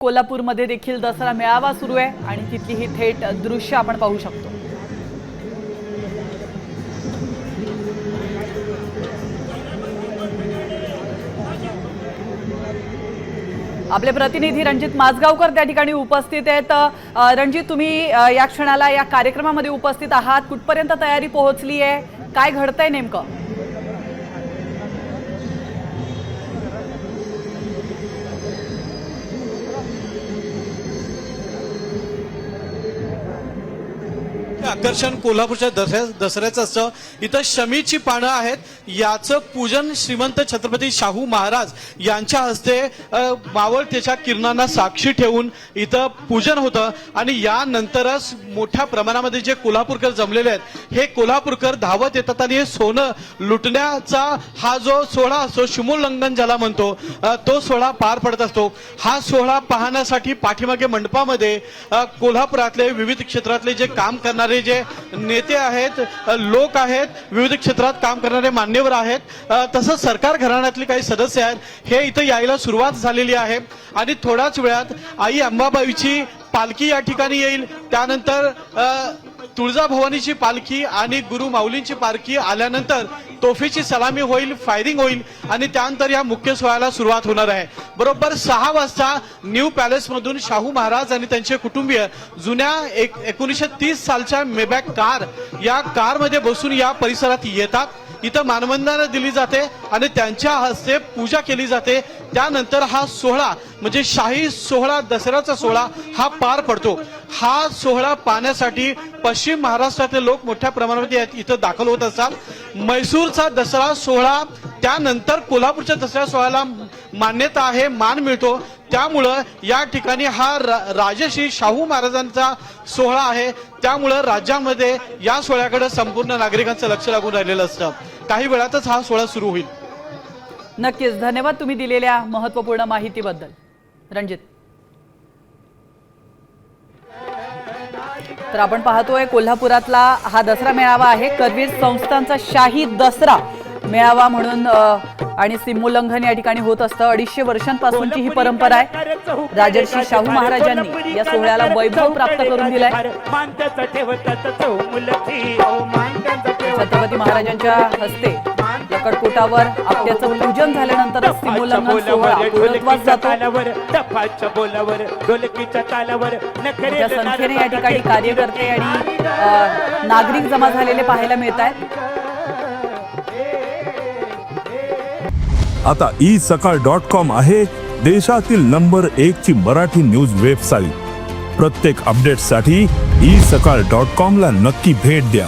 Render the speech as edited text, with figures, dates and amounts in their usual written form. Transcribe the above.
कोल्हापूरमध्ये देखील दसरा मेळावा सुरू आहे आणि तिथली ही थेट दृश्य आपण पाहू शकतो। आपले प्रतिनिधी रणजित माजगावकर त्या ठिकाणी उपस्थित आहेत। रणजित, तुम्ही या क्षणाला या कार्यक्रमामध्ये उपस्थित आहात, कुठपर्यंत तयारी पोहोचली आहे, काय घडतंय नेमकं? आकर्षण कोल्हापूरच्या दसऱ्याचं असतं। इथं शमीची पानं आहेत, याचं पूजन श्रीमंत छत्रपती शाहू महाराज यांच्या हस्ते मावळतेच्या किरणांना साक्षी ठेवून इथं पूजन होतं आणि यानंतरच मोठ्या प्रमाणामध्ये जे कोल्हापूरकर जमलेले आहेत हे कोल्हापूरकर धावत येतात आणि हे सोनं लुटण्याचा हा जो सोहळा असतो, शिमोल्लंघन ज्याला म्हणतो, तो सोहळा पार पडत असतो। हा सोहळा पाहण्यासाठी पाठीमागे मंडपामध्ये कोल्हापुरातले विविध क्षेत्रातले जे काम करणारे जे नेते आहेत, लोक आहेत, विविध क्षेत्रात काम करणारे मान्यवर आहेत, तसंच सरकार घराण्यातले काही सदस्य आहेत, हे इथं यायला सुरुवात झालेली आहे आणि थोड्याच वेळात आई अंबाबाईची पालखी या ठिकाणी येईल। त्यानंतर तुळजाभवानीची पालखी आणि गुरु माऊलींची पालखी आल्यानंतर तोफेची सलामी होईल, फायरिंग होईल आणि त्यानंतर या मुख्य सोहळ्याला सुरुवात होणार आहे। बरोबर 6 वाजता न्यू पॅलेस मधून शाहू महाराज आणि त्यांचे कुटुंबीय जुन्या 1930 सालच्या मेबॅक कार, या कार मध्ये बसून या परिसरात येतात। इथं मानवंदना दिली जाते आणि त्यांच्या हस्ते पूजा केली जाते। त्यानंतर हा सोहळा म्हणजे शाही सोहळा, दसऱ्याचा सोहळा हा पार पडतो। हा सोहळा पाहण्यासाठी पश्चिम महाराष्ट्रातले लोक मोठ्या प्रमाणामध्ये इथं दाखल होत असतात। म्हैसूरचा दसरा सोहळा, त्यानंतर कोल्हापूरच्या दसरा सोहळ्याला मान्यता आहे, मान मिळतो। त्यामुळं या ठिकाणी हा राजश्री शाहू महाराजांचा सोहळा आहे, त्यामुळं राज्यामध्ये या सोहळ्याकडे संपूर्ण नागरिकांचं लक्ष लागून राहिलेलं असतं। काही वेळातच हा सोहळा सुरू होईल। नक्कीच, धन्यवाद तुम्ही दिलेल्या महत्त्वपूर्ण माहितीबद्दल रणजित। तर आपण पाहतोय कोल्हापुरातला हा दसरा मेळावा आहे, करवीर संस्थांचा शाही दसरा मेळावा म्हणून आणि सीमोल्लंघन या ठिकाणी होत असतं। 250 वर्षांपासूनची ही परंपरा आहे। राजर्षी शाहू महाराजांनी या सोहळ्याला वैभव प्राप्त करून दिलाय। छत्रपती महाराजांच्या हस्ते लकडकोटावर आपट्याचं पूजन झाल्यानंतर सीमोल्लंघन सोहळा पूर्णत्वास जातो। मोठ्या संख्येने या ठिकाणी कार्यकर्ते आणि नागरिक जमा झालेले पाहायला मिळत आहेत। आता isakal.com आहे देशातील नंबर 1 ची मराठी न्यूज वेबसाईट। प्रत्येक अपडेटसाठी isakal.com ला नक्की भेट द्या।